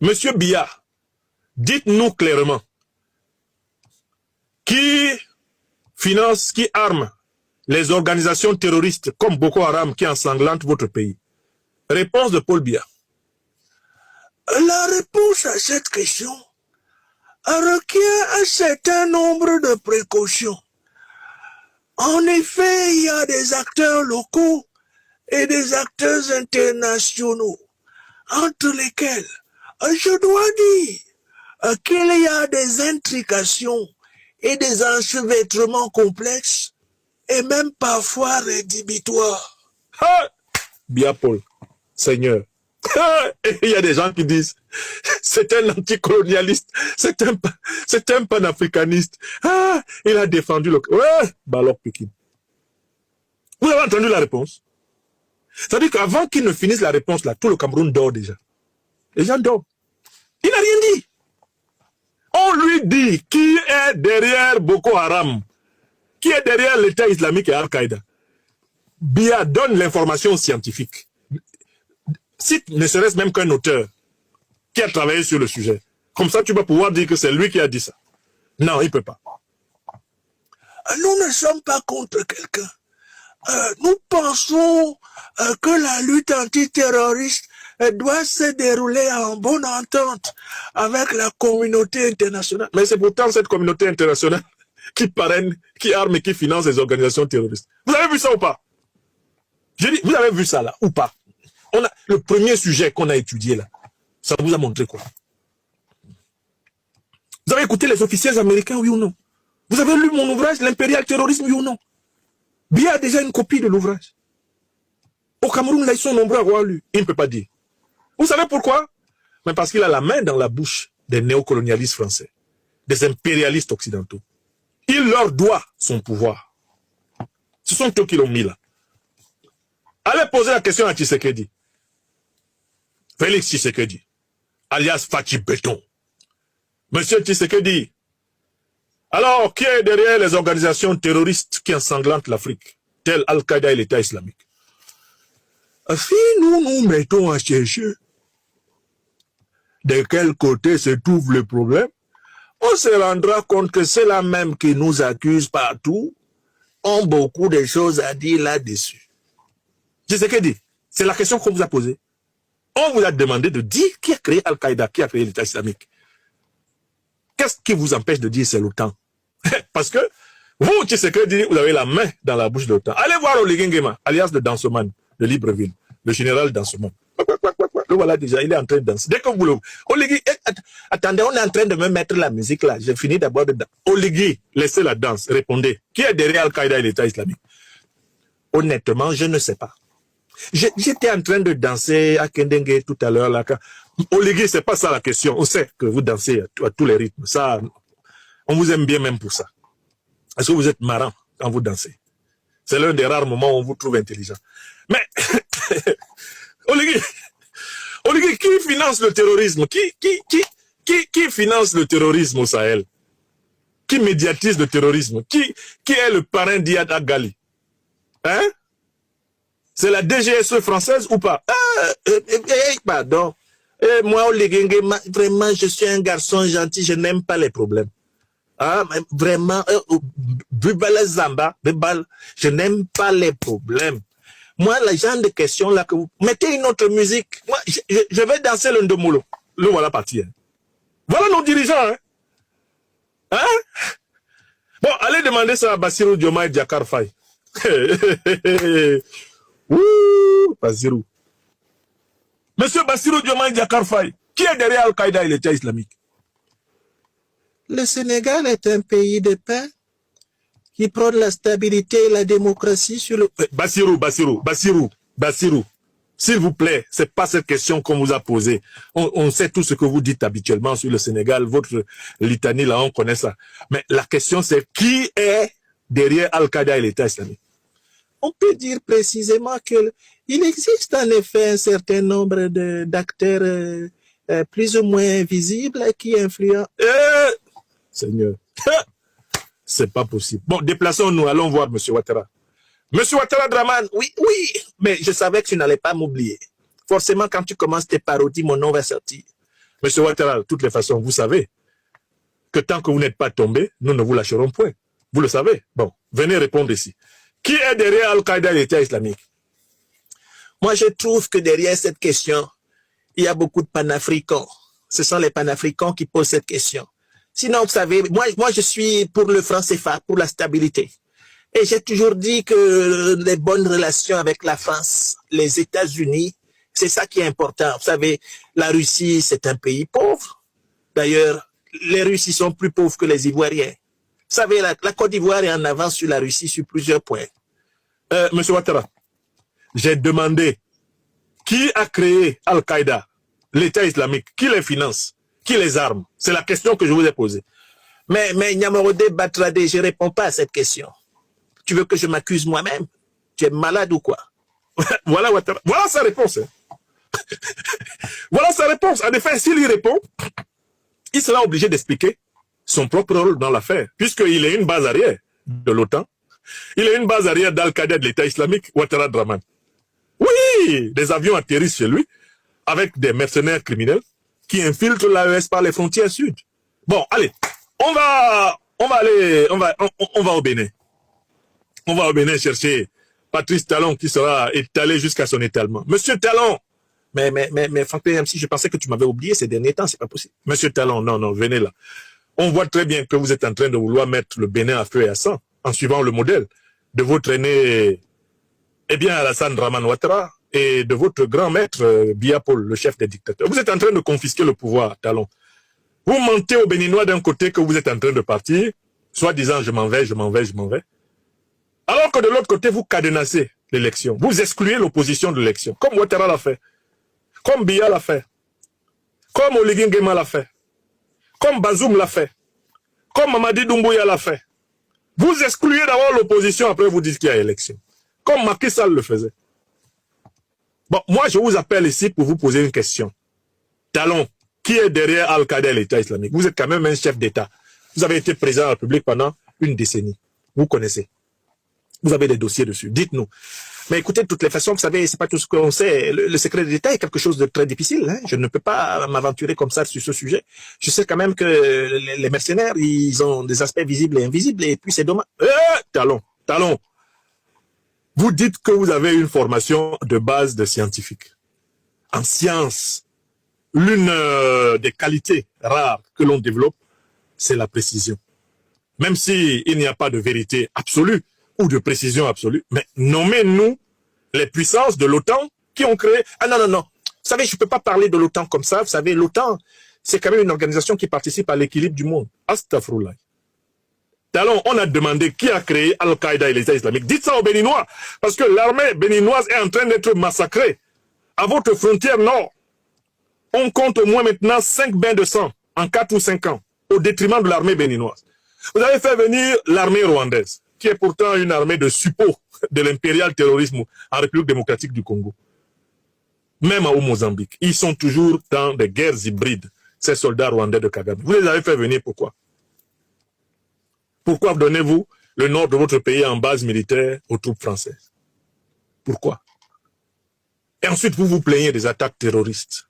Monsieur Biya, dites-nous clairement, qui finance, qui arme les organisations terroristes comme Boko Haram qui ensanglantent votre pays? Réponse de Paul Biya. La réponse à cette question requiert un certain nombre de précautions. En effet, il y a des acteurs locaux et des acteurs internationaux, entre lesquels je dois dire qu'il y a des intrications et des enchevêtrements complexes et même parfois rédhibitoires. Biya Paul, Seigneur. Il y a des gens qui disent c'est un anticolonialiste, c'est un panafricaniste. Il a défendu le... Ouais, Balok Pekin. Vous avez entendu la réponse? C'est-à-dire qu'avant qu'il ne finisse la réponse, là, tout le Cameroun dort déjà. Les gens dorment. Il n'a rien dit. On lui dit qui est derrière Boko Haram, qui est derrière l'État islamique et Al-Qaïda. Biya donne l'information scientifique. Cite ne serait-ce même qu'un auteur qui a travaillé sur le sujet. Comme ça, tu vas pouvoir dire que c'est lui qui a dit ça. Non, il ne peut pas. Nous ne sommes pas contre quelqu'un. Nous pensons que la lutte antiterroriste doit se dérouler en bonne entente avec la communauté internationale. Mais c'est pourtant cette communauté internationale qui parraine, qui arme et qui finance les organisations terroristes. Vous avez vu ça ou pas? J'ai dit, vous avez vu ça là ou pas? Le premier sujet qu'on a étudié là, ça vous a montré quoi? Vous avez écouté les officiels américains, oui ou non? Vous avez lu mon ouvrage, l'impérial terrorisme, oui ou non? Biya a déjà une copie de l'ouvrage. Au Cameroun, là, ils sont nombreux à avoir lu. Il ne peut pas dire. Vous savez pourquoi? Mais parce qu'il a la main dans la bouche des néocolonialistes français, des impérialistes occidentaux. Il leur doit son pouvoir. Ce sont eux qui l'ont mis là. Allez poser la question à Tshisekedi. Félix Tshisekedi, alias Fachi Béton. Monsieur Tshisekedi, alors qui est derrière les organisations terroristes qui ensanglantent l'Afrique, telles Al-Qaïda et l'État islamique? Si nous nous mettons à chercher de quel côté se trouve le problème, on se rendra compte que ceux-là même qui nous accusent partout ont beaucoup de choses à dire là-dessus. Tshisekedi, c'est la question qu'on vous a posée. On vous a demandé de dire qui a créé Al-Qaïda, qui a créé l'État islamique. Qu'est-ce qui vous empêche de dire c'est l'OTAN? Parce que vous, Tshisekedi, vous avez la main dans la bouche de l'OTAN. Allez voir Oligui Nguema, alias de Dansoman, de Libreville, le général Dansoman. Le voilà déjà, il est en train de danser. Dès que vous le... Oligui, attendez, on est en train de me mettre la musique là. J'ai fini d'abord de danser. Oligui, laissez la danse, répondez. Qui est derrière Al-Qaïda et l'État islamique? Honnêtement, je ne sais pas. J'étais en train de danser à Kendenge tout à l'heure là. Oligui, c'est pas ça la question. On sait que vous dansez à tous les rythmes. Ça, on vous aime bien même pour ça. Est-ce que vous êtes marrant quand vous dansez? C'est l'un des rares moments où on vous trouve intelligent. Mais, Oligui, qui finance le terrorisme? Qui finance le terrorisme au Sahel? Qui médiatise le terrorisme? Qui est le parrain d'Iyad Agali? Hein? C'est la DGSE française ou pas? Pardon. Moi, Oligui Nguema, vraiment, je suis un garçon gentil, je n'aime pas les problèmes. Ah, mais vraiment, Bubala Zamba, je n'aime pas les problèmes. Moi, le genre de questions là que vous mettez une autre musique. Moi, je vais danser le Ndomolo. Le voilà parti. Hein. Voilà nos dirigeants. Hein? Bon, allez demander ça à Bassirou Diomaye Diakhar Faye. Ouh, Bassirou. Monsieur Bassirou Diomaye Diakhar Faye, qui est derrière Al-Qaïda et l'État islamique? Le Sénégal est un pays de paix qui prône la stabilité et la démocratie sur le... Bassirou, s'il vous plaît, c'est pas cette question qu'on vous a posée. On sait tout ce que vous dites habituellement sur le Sénégal, votre litanie là, on connaît ça. Mais la question c'est qui est derrière Al-Qaïda et l'État islamique? On peut dire précisément qu'il existe en effet un certain nombre d'acteurs plus ou moins visibles qui influencent... Seigneur, c'est pas possible. Bon, déplaçons-nous, allons voir M. Ouattara. M. Ouattara Draman, oui, mais je savais que tu n'allais pas m'oublier. Forcément, quand tu commences tes parodies, mon nom va sortir. Monsieur Ouattara, de toutes les façons, vous savez que tant que vous n'êtes pas tombé, nous ne vous lâcherons point. Vous le savez. Bon, venez répondre ici. Qui est derrière Al-Qaïda et l'État islamique? Moi, je trouve que derrière cette question, il y a beaucoup de panafricains. Ce sont les panafricains qui posent cette question. Sinon, vous savez, moi, je suis pour le franc CFA, pour la stabilité. Et j'ai toujours dit que les bonnes relations avec la France, les États-Unis, c'est ça qui est important. Vous savez, la Russie, c'est un pays pauvre. D'ailleurs, les Russes ils sont plus pauvres que les Ivoiriens. Vous savez, la Côte d'Ivoire est en avance sur la Russie sur plusieurs points. Monsieur Ouattara, j'ai demandé qui a créé Al-Qaïda, l'État islamique, qui les finance, qui les arme. C'est la question que je vous ai posée. Mais Niamarode Batradé, je ne réponds pas à cette question. Tu veux que je m'accuse moi-même? Tu es malade ou quoi? Voilà, Ouattara. Voilà sa réponse. Voilà sa réponse. En effet, s'il y répond, il sera obligé d'expliquer son propre rôle dans l'affaire, puisqu'il est une base arrière de l'OTAN. Il est une base arrière d'Al-Qaïda de l'État islamique, Ouattara Draman. Oui, des avions atterrissent chez lui avec des mercenaires criminels qui infiltrent l'AES par les frontières sud. Bon, allez, on va au Bénin. On va au Bénin chercher Patrice Talon qui sera étalé jusqu'à son étalement. Monsieur Talon! Mais Franck PMC, je pensais que tu m'avais oublié ces derniers temps, c'est pas possible. Monsieur Talon, non, venez là. On voit très bien que vous êtes en train de vouloir mettre le Bénin à feu et à sang, en suivant le modèle de votre aîné, Alassane Draman Ouattara, et de votre grand maître, Biya Paul, le chef des dictateurs. Vous êtes en train de confisquer le pouvoir, Talon. Vous mentez aux Béninois d'un côté que vous êtes en train de partir, soit disant je m'en vais. Alors que de l'autre côté, vous cadenassez l'élection. Vous excluez l'opposition de l'élection, comme Ouattara l'a fait, comme Biya l'a fait, comme Oligui Nguema l'a fait, comme Bazoum l'a fait, comme Mamadi Doumbouya l'a fait. Vous excluez d'abord l'opposition, après vous dites qu'il y a élection. Comme Macky Sall le faisait. Bon, moi je vous appelle ici pour vous poser une question. Talon, qui est derrière Al-Qaïda et l'État islamique? Vous êtes quand même un chef d'État. Vous avez été président de la République pendant une décennie. Vous connaissez. Vous avez des dossiers dessus. Dites-nous. Mais écoutez, de toutes les façons, vous savez, c'est pas tout ce qu'on sait. Le secret d'État est quelque chose de très difficile. Hein. Je ne peux pas m'aventurer comme ça sur ce sujet. Je sais quand même que les mercenaires, ils ont des aspects visibles et invisibles, et puis c'est dommage. Talon. Vous dites que vous avez une formation de base de scientifique. En sciences, l'une des qualités rares que l'on développe, c'est la précision. Même s'il n'y a pas de vérité absolue ou de précision absolue, mais nommez-nous les puissances de l'OTAN qui ont créé... Ah non. Vous savez, je ne peux pas parler de l'OTAN comme ça. Vous savez, l'OTAN, c'est quand même une organisation qui participe à l'équilibre du monde. Astaghfirullah. Talon, on a demandé qui a créé Al-Qaïda et l'État islamique. Dites ça aux Béninois, parce que l'armée béninoise est en train d'être massacrée. À votre frontière nord, on compte au moins maintenant 5 bains de sang en 4 ou 5 ans, au détriment de l'armée béninoise. Vous avez fait venir l'armée rwandaise, qui est pourtant une armée de support de l'impérial terrorisme en République démocratique du Congo. Même au Mozambique, ils sont toujours dans des guerres hybrides, ces soldats rwandais de Kagame. Vous les avez fait venir pourquoi? Pourquoi donnez-vous le nord de votre pays en base militaire aux troupes françaises? Pourquoi? Et ensuite, vous vous plaignez des attaques terroristes.